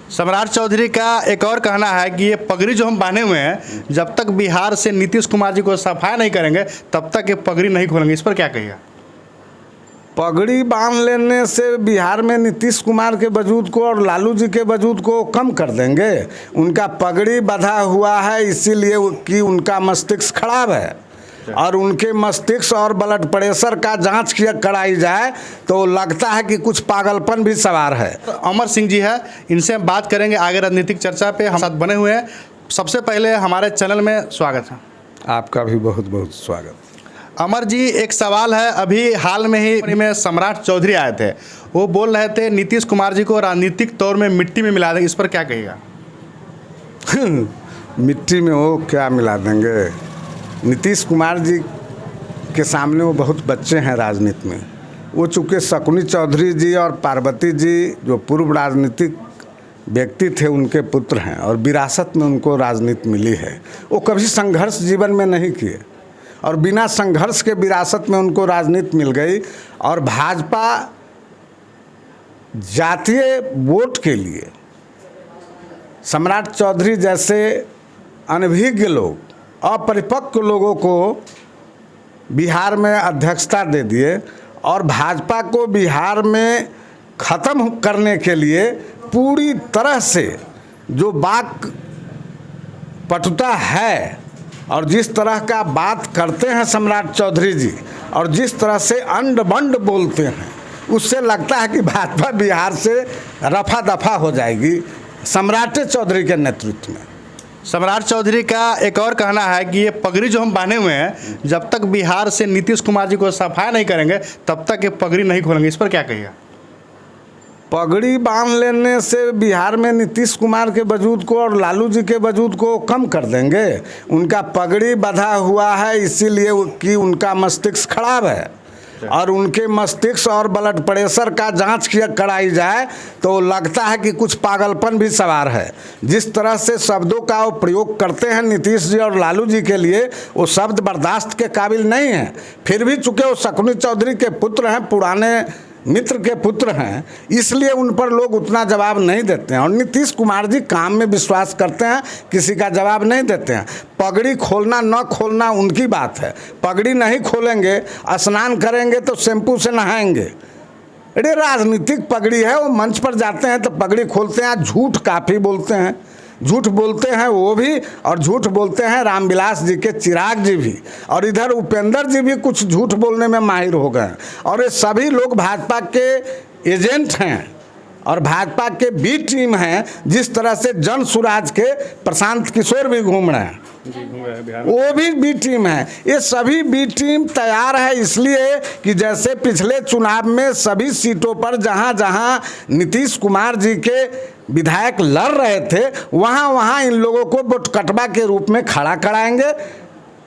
सम्राट चौधरी का एक और कहना है कि ये पगड़ी जो हम बांधे हुए हैं, जब तक बिहार से नीतीश कुमार जी को सफाया नहीं करेंगे तब तक ये पगड़ी नहीं खोलेंगे। इस पर क्या कहिएगा? पगड़ी बांध लेने से बिहार में नीतीश कुमार के वजूद को और लालू जी के वजूद को कम कर देंगे। उनका पगड़ी बंधा हुआ है इसीलिए कि उनका मस्तिष्क खराब है, और उनके मस्तिष्क और ब्लड प्रेशर का जांच किया कराई जाए तो लगता है कि कुछ पागलपन भी सवार है। अमर सिंह जी है, इनसे हम बात करेंगे आगे राजनीतिक चर्चा पे। हम साथ बने हुए हैं। सबसे पहले हमारे चैनल में स्वागत है। आपका भी बहुत बहुत स्वागत। अमर जी, एक सवाल है। अभी हाल में ही में सम्राट चौधरी आए थे, वो बोल रहे थे नीतीश कुमार जी को राजनीतिक तौर में मिट्टी में मिला देंगे। इस पर क्या कहिएगा? मिट्टी में वो क्या मिला देंगे? नीतीश कुमार जी के सामने वो बहुत बच्चे हैं राजनीति में। वो चूँकि शकुनी चौधरी जी और पार्वती जी जो पूर्व राजनीतिक व्यक्ति थे उनके पुत्र हैं, और विरासत में उनको राजनीति मिली है। वो कभी संघर्ष जीवन में नहीं किए, और बिना संघर्ष के विरासत में उनको राजनीति मिल गई। और भाजपा जातीय वोट के लिए सम्राट चौधरी जैसे अनभिज्ञ लोग, अपरिपक्व लोगों को बिहार में अध्यक्षता दे दिए, और भाजपा को बिहार में ख़त्म करने के लिए पूरी तरह से जो वाक पटुता है और जिस तरह का बात करते हैं सम्राट चौधरी जी, और जिस तरह से अंड बंड बोलते हैं, उससे लगता है कि भाजपा बिहार से रफा दफा हो जाएगी सम्राट चौधरी के नेतृत्व में। सम्राट चौधरी का एक और कहना है कि ये पगड़ी जो हम बांधे हुए हैं, जब तक बिहार से नीतीश कुमार जी को सफाया नहीं करेंगे तब तक ये पगड़ी नहीं खोलेंगे। इस पर क्या कहिएगा? पगड़ी बांध लेने से बिहार में नीतीश कुमार के वजूद को और लालू जी के वजूद को कम कर देंगे। उनका पगड़ी बंधा हुआ है इसीलिए कि उनका मस्तिष्क खराब है, और उनके मस्तिष्क और ब्लड प्रेशर का जांच किया कराई जाए तो लगता है कि कुछ पागलपन भी सवार है। जिस तरह से शब्दों का वो प्रयोग करते हैं नीतीश जी और लालू जी के लिए, वो शब्द बर्दाश्त के काबिल नहीं है। फिर भी चूँकि वो शकुनी चौधरी के पुत्र हैं, पुराने मित्र के पुत्र हैं, इसलिए उन पर लोग उतना जवाब नहीं देते हैं। और नीतीश कुमार जी काम में विश्वास करते हैं, किसी का जवाब नहीं देते हैं। पगड़ी खोलना न खोलना उनकी बात है। पगड़ी नहीं खोलेंगे, स्नान करेंगे तो शैम्पू से नहाएंगे। अरे राजनीतिक पगड़ी है, वो मंच पर जाते हैं तो पगड़ी खोलते हैं। झूठ काफ़ी बोलते हैं, झूठ बोलते हैं वो भी, और झूठ बोलते हैं रामविलास जी के चिराग जी भी, और इधर उपेंद्र जी भी कुछ झूठ बोलने में माहिर हो गए। और ये सभी लोग भाजपा के एजेंट हैं और भाजपा के बी टीम हैं। जिस तरह से जन सुराज के प्रशांत किशोर भी घूम रहे हैं, वो भी बी टीम है। ये सभी बी टीम तैयार है, इसलिए कि जैसे पिछले चुनाव में सभी सीटों पर जहां जहां नीतीश कुमार जी के विधायक लड़ रहे थे, वहां वहां इन लोगों को वोट कटवा के रूप में खड़ा कराएंगे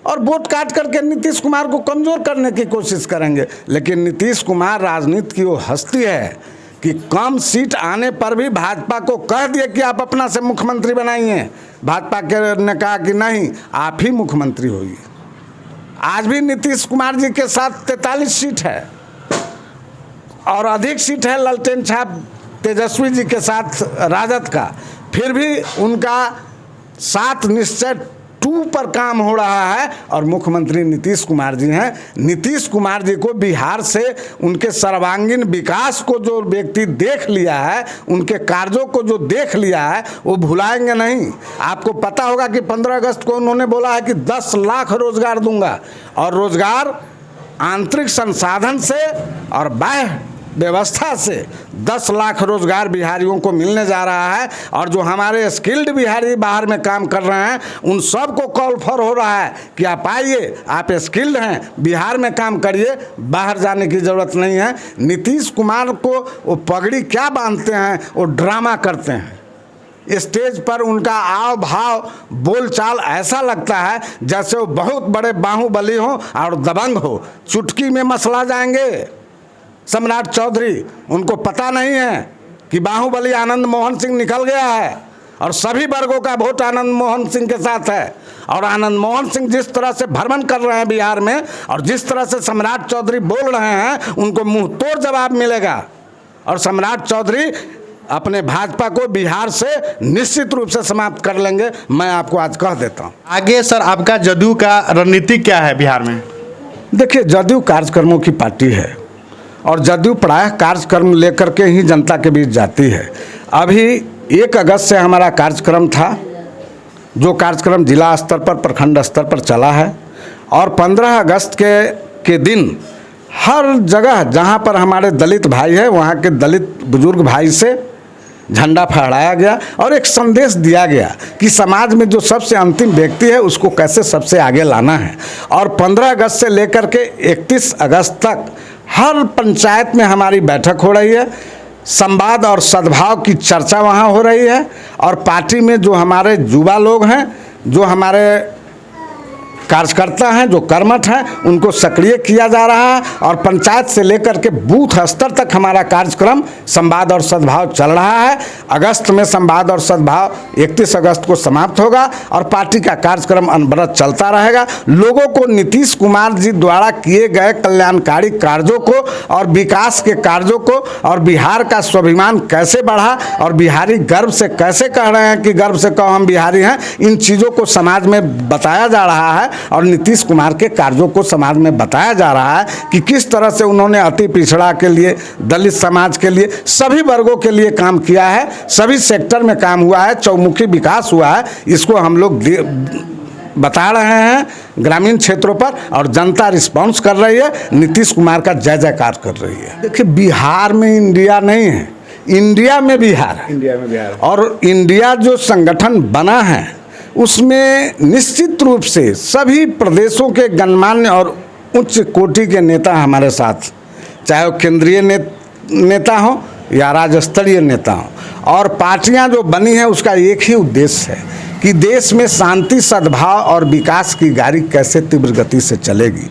और वोट काट करके नीतीश कुमार को कमज़ोर करने की कोशिश करेंगे। लेकिन नीतीश कुमार राजनीति की वो हस्ती है कि कम सीट आने पर भी भाजपा को कह दिए कि आप अपना से मुख्यमंत्री बनाइए। भाजपा के ने कहा कि नहीं, आप ही मुख्यमंत्री होइए। आज भी नीतीश कुमार जी के साथ 43 सीट है, और अधिक सीट है ललटेन छाप तेजस्वी जी के साथ राजद का। फिर भी उनका सात निश्चय 2 पर काम हो रहा है, और मुख्यमंत्री नीतीश कुमार जी हैं। नीतीश कुमार जी को बिहार से उनके सर्वांगीण विकास को जो व्यक्ति देख लिया है, उनके कार्यों को जो देख लिया है, वो भुलाएंगे नहीं। आपको पता होगा कि 15 अगस्त को उन्होंने बोला है कि 10 लाख रोजगार दूंगा, और रोजगार आंतरिक संसाधन से और बाह्य व्यवस्था से 10 लाख रोजगार बिहारियों को मिलने जा रहा है। और जो हमारे स्किल्ड बिहारी बाहर में काम कर रहे हैं, उन सबको कॉल फॉर हो रहा है कि आप आइए, आप स्किल्ड हैं, बिहार में काम करिए, बाहर जाने की ज़रूरत नहीं है। नीतीश कुमार को वो पगड़ी क्या बांधते हैं, वो ड्रामा करते हैं। स्टेज पर उनका आव भाव बोलचाल ऐसा लगता है जैसे वो बहुत बड़े बाहुबली हो और दबंग हो, चुटकी में मसला जाएंगे। सम्राट चौधरी, उनको पता नहीं है कि बाहुबली आनंद मोहन सिंह निकल गया है, और सभी वर्गों का वोट आनंद मोहन सिंह के साथ है। और आनंद मोहन सिंह जिस तरह से भ्रमण कर रहे हैं बिहार में, और जिस तरह से सम्राट चौधरी बोल रहे हैं, उनको मुंह तोड़ जवाब मिलेगा। और सम्राट चौधरी अपने भाजपा को बिहार से निश्चित रूप से समाप्त कर लेंगे, मैं आपको आज कह देता हूँ। आगे सर आपका जदयू का रणनीति क्या है बिहार में? देखिए, जदयू कार्यक्रमों की पार्टी है और जदयू प्रायः कार्यक्रम लेकर के ही जनता के बीच जाती है। अभी 1 अगस्त से हमारा कार्यक्रम था, जो कार्यक्रम जिला स्तर पर, प्रखंड स्तर पर चला है, और 15 अगस्त के दिन हर जगह जहां पर हमारे दलित भाई है, वहां के दलित बुजुर्ग भाई से झंडा फहराया गया और एक संदेश दिया गया कि समाज में जो सबसे अंतिम व्यक्ति है उसको कैसे सबसे आगे लाना है। और 15 अगस्त से लेकर के 31 अगस्त तक हर पंचायत में हमारी बैठक हो रही है, संवाद और सद्भाव की चर्चा वहाँ हो रही है, और पार्टी में जो हमारे युवा लोग हैं, जो हमारे कार्यकर्ता हैं, जो कर्मठ हैं, उनको सक्रिय किया जा रहा है, और पंचायत से लेकर के बूथ स्तर तक हमारा कार्यक्रम संवाद और सद्भाव चल रहा है। अगस्त में संवाद और सद्भाव 31 अगस्त को समाप्त होगा और पार्टी का कार्यक्रम अनवरत चलता रहेगा। लोगों को नीतीश कुमार जी द्वारा किए गए कल्याणकारी कार्यों को और विकास के कार्यों को और बिहार का स्वाभिमान कैसे बढ़ा और बिहारी गर्व से कैसे कह रहे हैं कि गर्व से कहो हम बिहारी हैं, इन चीज़ों को समाज में बताया जा रहा है और नीतीश कुमार के कार्यों को समाज में बताया जा रहा है कि किस तरह से उन्होंने अति पिछड़ा के लिए, दलित समाज के लिए, सभी वर्गों के लिए काम किया है, सभी सेक्टर में काम हुआ है, चौमुखी विकास हुआ है। इसको हम लोग बता रहे हैं ग्रामीण क्षेत्रों पर, और जनता रिस्पॉन्स कर रही है, नीतीश कुमार का जय जयकार कर रही है। देखिए, बिहार में इंडिया नहीं है, इंडिया में बिहार है। इंडिया में बिहार, और इंडिया जो संगठन बना है उसमें निश्चित रूप से सभी प्रदेशों के गणमान्य और उच्च कोटि के नेता हमारे साथ, चाहे वो केंद्रीय नेता हो या राज्य स्तरीय नेता हो, और पार्टियां जो बनी हैं उसका एक ही उद्देश्य है कि देश में शांति, सद्भाव और विकास की गाड़ी कैसे तीव्र गति से चलेगी,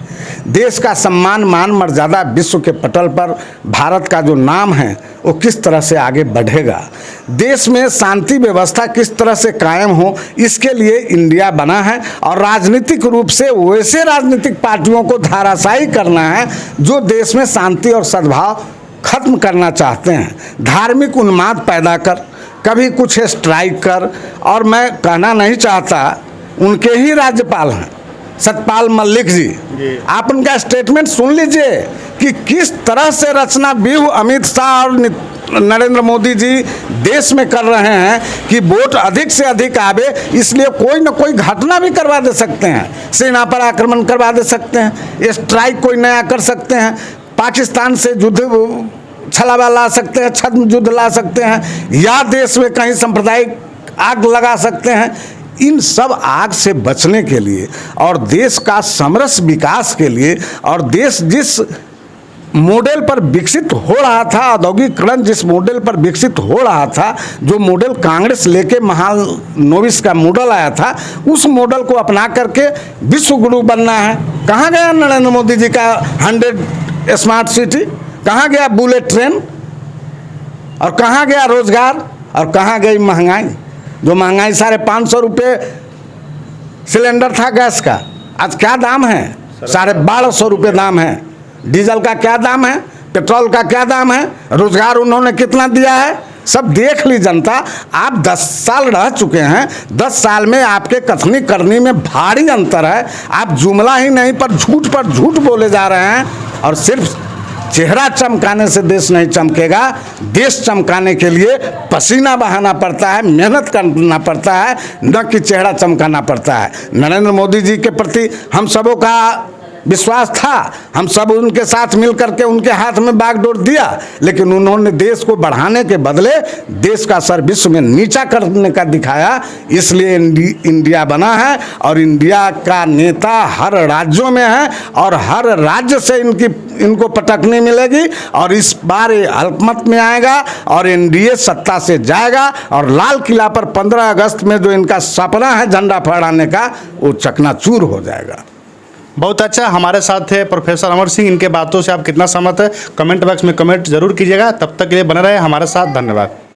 देश का सम्मान, मान, मर्यादा, विश्व के पटल पर भारत का जो नाम है वो किस तरह से आगे बढ़ेगा, देश में शांति व्यवस्था किस तरह से कायम हो, इसके लिए इंडिया बना है। और राजनीतिक रूप से वैसे राजनीतिक पार्टियों को धाराशायी करना है जो देश में शांति और सद्भाव खत्म करना चाहते हैं, धार्मिक उन्माद पैदा कर, कभी कुछ स्ट्राइक कर। और मैं कहना नहीं चाहता, उनके ही राज्यपाल हैं सतपाल मलिक जी, आप उनका स्टेटमेंट सुन लीजिए कि किस तरह से रचना व्यूह अमित शाह और नरेंद्र मोदी जी देश में कर रहे हैं कि वोट अधिक से अधिक आवे, इसलिए कोई न कोई घटना भी करवा दे सकते हैं, सेना पर आक्रमण करवा दे सकते हैं, स्ट्राइक कोई नया कर सकते हैं, पाकिस्तान से युद्ध छलावा ला सकते हैं, छद्म युद्ध ला सकते हैं, या देश में कहीं सांप्रदायिक आग लगा सकते हैं। इन सब आग से बचने के लिए और देश का समरस विकास के लिए, और देश जिस मॉडल पर विकसित हो रहा था, औद्योगिकरण जिस मॉडल पर विकसित हो रहा था, जो मॉडल कांग्रेस लेके महानोविस का मॉडल आया था, उस मॉडल को अपना करके विश्व गुरु बनना है। कहाँ गया नरेंद्र मोदी जी का 100 स्मार्ट सिटी, कहाँ गया बुलेट ट्रेन, और कहाँ गया रोजगार, और कहाँ गई महंगाई? जो महंगाई 550 रुपये सिलेंडर था गैस का, आज क्या दाम है? 1250 रुपये दाम है। डीजल का क्या दाम है? पेट्रोल का क्या दाम है? रोजगार उन्होंने कितना दिया है? सब देख ली जनता। आप 10 साल रह चुके हैं, 10 साल में आपके कथनी करनी में भारी अंतर है। आप जुमला ही नहीं पर झूठ बोले जा रहे हैं, और सिर्फ चेहरा चमकाने से देश नहीं चमकेगा। देश चमकाने के लिए पसीना बहाना पड़ता है, मेहनत करना पड़ता है, न कि चेहरा चमकाना पड़ता है। नरेंद्र मोदी जी के प्रति हम सबों का विश्वास था, हम सब उनके साथ मिल करके उनके हाथ में बागडोर दिया, लेकिन उन्होंने देश को बढ़ाने के बदले देश का सर विश्व में नीचा करने का दिखाया। इसलिए इंडिया बना है, और इंडिया का नेता हर राज्यों में है, और हर राज्य से इनको पटकनी मिलेगी, और इस बार ये अल्पमत में आएगा और एनडीए सत्ता से जाएगा, और लाल किला पर 15 अगस्त में जो इनका सपना है झंडा फहराने का, वो चकनाचूर हो जाएगा। बहुत अच्छा, हमारे साथ थे प्रोफेसर अमर सिंह। इनके बातों से आप कितना सहमत है कमेंट बॉक्स में कमेंट जरूर कीजिएगा। तब तक के लिए बने रहे हमारे साथ, धन्यवाद।